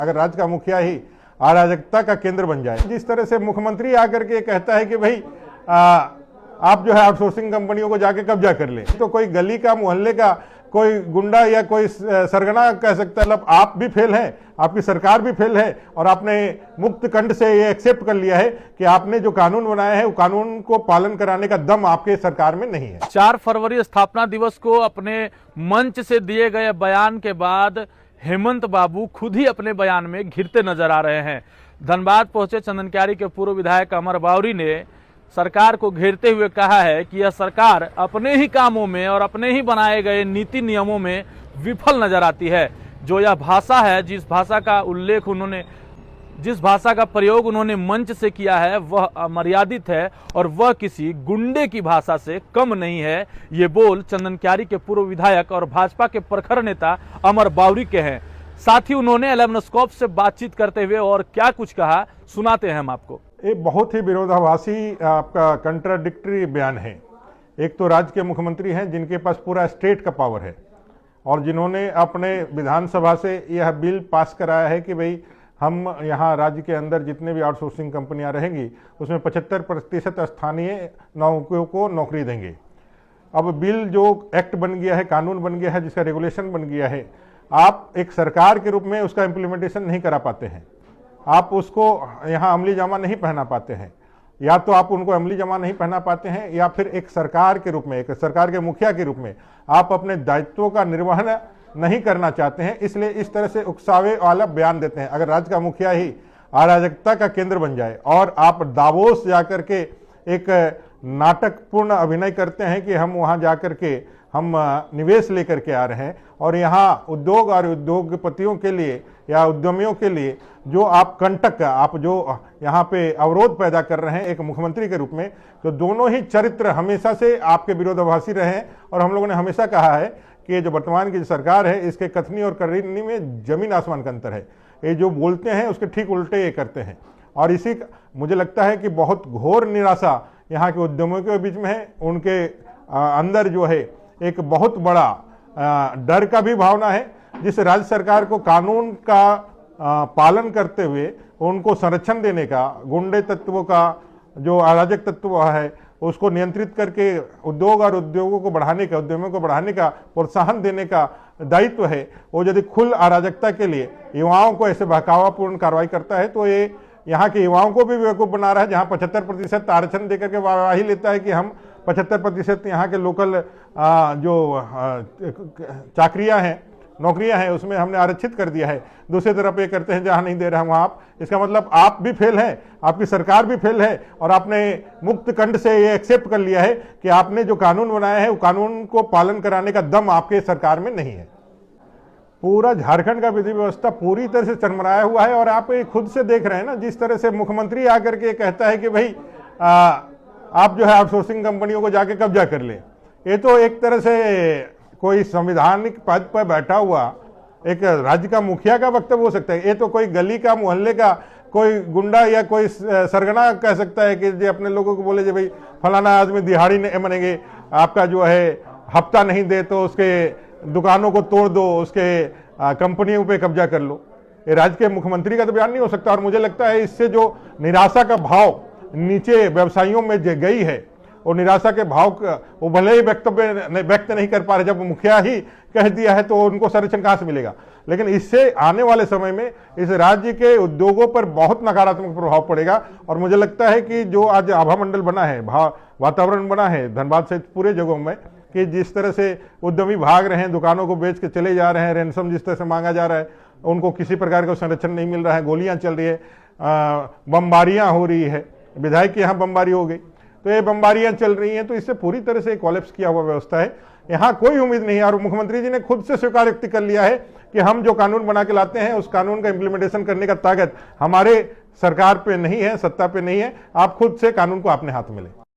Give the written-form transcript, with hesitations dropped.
अगर राज्य का मुखिया ही अराजकता का केंद्र बन जाए, जिस तरह से मुख्यमंत्री आकर के कहता है कि भाई आप जो है आउटसोर्सिंग कंपनियों को जाके कब्जा कर ले, तो कोई गली का मोहल्ले का कोई गुंडा या कोई सरगना कह सकता है मतलब आप भी फेल हैं, आपकी सरकार भी फेल है और आपने मुक्त कंठ से ये एक्सेप्ट कर लिया है कि आपने जो कानून बनाया है वो कानून को पालन कराने का दम आपके सरकार में नहीं है। 4 फरवरी स्थापना दिवस को अपने मंच से दिए गए बयान के बाद हेमंत बाबू खुद ही अपने बयान में घिरते नजर आ रहे हैं। धनबाद पहुंचे चंदनक्यारी के पूर्व विधायक अमर बावरी ने सरकार को घेरते हुए कहा है कि यह सरकार अपने ही कामों में और अपने ही बनाए गए नीति नियमों में विफल नजर आती है। जो यह भाषा है, जिस भाषा का उल्लेख उन्होंने, जिस भाषा का प्रयोग उन्होंने मंच से किया है, वह अमर्यादित है और वह किसी गुंडे की भाषा से कम नहीं है। ये बोल चंदनक्यारी के पूर्व विधायक और भाजपा के प्रखर नेता अमर बावरी के हैं। साथ ही उन्होंने एलेमनोस्कोप से बातचीत करते हुए और क्या कुछ कहा, सुनाते हैं हम आपको। ये बहुत ही विरोधाभासी आपका कंट्राडिक्टरी बयान है। एक तो राज्य के मुख्यमंत्री हैं जिनके पास पूरा स्टेट का पावर है और जिन्होंने अपने विधानसभा से यह बिल पास कराया है कि भाई हम यहाँ राज्य के अंदर जितने भी आउटसोर्सिंग कंपनियां रहेंगी उसमें 75% स्थानीय नौकरियों को नौकरी देंगे। अब बिल जो एक्ट बन गया है, कानून बन गया है, जिसका रेगुलेशन बन गया है, आप एक सरकार के रूप में उसका इम्प्लीमेंटेशन नहीं करा पाते हैं, आप उसको यहाँ अमली जामा नहीं पहना पाते हैं, या तो आप उनको अमली जामा नहीं पहना पाते हैं या फिर एक सरकार के रूप में, एक सरकार के मुखिया के रूप में आप अपने दायित्वों का निर्वहन नहीं करना चाहते हैं, इसलिए इस तरह से उकसावे वाला बयान देते हैं। अगर राज्य का मुखिया ही अराजकता का केंद्र बन जाए और आप दावोस जाकर के एक नाटकपूर्ण अभिनय करते हैं कि हम वहाँ जाकर के हम निवेश लेकर के आ रहे हैं और यहाँ उद्योग और उद्योगपतियों के लिए या उद्यमियों के लिए जो आप कंटक, आप जो यहाँ पे अवरोध पैदा कर रहे हैं एक मुख्यमंत्री के रूप में, तो दोनों ही चरित्र हमेशा से आपके विरोधाभासी रहे हैं। और हम लोगों ने हमेशा कहा है कि जो वर्तमान की सरकार है इसके कथनी और करनी में जमीन आसमान का अंतर है। ये जो बोलते हैं उसके ठीक उल्टे ये करते हैं और इसी मुझे लगता है कि बहुत घोर निराशा यहाँ के उद्यमियों के बीच में है। उनके अंदर जो है एक बहुत बड़ा डर का भी भावना है, जिस राज्य सरकार को कानून का पालन करते हुए उनको संरक्षण देने का, गुंडे तत्वों का जो अराजक तत्व है उसको नियंत्रित करके उद्योग और उद्योगों को बढ़ाने का, उद्यमियों को बढ़ाने का प्रोत्साहन देने का दायित्व है, वो यदि खुल अराजकता के लिए युवाओं को ऐसे बहकावापूर्ण कार्रवाई करता है तो ये यहाँ के युवाओं को भी बेवकूफ़ बना रहा है। जहाँ 75% आरक्षण देकर के वाहवाही लेता है कि हम 75% यहाँ के लोकल जो चाकरियाँ हैं, नौकरियां हैं, उसमें हमने आरक्षित कर दिया है, दूसरी तरफ ये करते हैं जहां नहीं दे रहा वहां आप। इसका मतलब आप भी फेल हैं, आपकी सरकार भी फेल है और आपने मुक्त कंठ से ये एक्सेप्ट कर लिया है कि आपने जो कानून बनाया है वो कानून को पालन कराने का दम आपके सरकार में नहीं है। पूरा झारखंड का विधि व्यवस्था पूरी तरह से चरमराया हुआ है और आप ये खुद से देख रहे हैं ना, जिस तरह से मुख्यमंत्री आकर के कहता है कि भाई आप जो है आउटसोर्सिंग कंपनियों को जाके कब्जा कर ले। ये तो एक तरह से कोई संवैधानिक पद पर बैठा हुआ एक राज्य का मुखिया का वक्तव्य हो सकता है। ये तो कोई गली का मोहल्ले का कोई गुंडा या कोई सरगना कह सकता है कि अपने लोगों को बोले भाई फलाना आदमी दिहाड़ी नहीं मनेंगे, आपका जो है हफ्ता नहीं दे तो उसके दुकानों को तोड़ दो, उसके कंपनियों पे कब्जा कर लो। ये राज्य के मुख्यमंत्री का तो बयान नहीं हो सकता। और मुझे लगता है इससे जो निराशा का भाव नीचे व्यवसायियों में गई है, और निराशा के भाव वो भले ही व्यक्त नहीं कर पा रहे, जब मुखिया ही कह दिया है तो उनको संरक्षण कहां से मिलेगा। लेकिन इससे आने वाले समय में इस राज्य के उद्योगों पर बहुत नकारात्मक प्रभाव पड़ेगा। और मुझे लगता है कि जो आज आभा मंडल बना है, वातावरण बना है धनबाद सहित पूरे जगहों में, कि जिस तरह से उद्यमी भाग रहे हैं, दुकानों को बेच के चले जा रहे हैं, रैंसम जिस तरह से मांगा जा रहा है, उनको किसी प्रकार का संरक्षण नहीं मिल रहा है, गोलियां चल रही है, बमबारियां हो रही है, विधायक के यहाँ बमबारी हो गई, तो ये बमबारियां चल रही हैं, तो इससे पूरी तरह से कोलैप्स किया हुआ व्यवस्था है। यहाँ कोई उम्मीद नहीं है। और मुख्यमंत्री जी ने खुद से स्वीकारोक्ति कर लिया है कि हम जो कानून बना के लाते हैं उस कानून का इंप्लीमेंटेशन करने का ताकत हमारे सरकार पे नहीं है, सत्ता पे नहीं है। आप खुद से कानून को अपने हाथ में लें।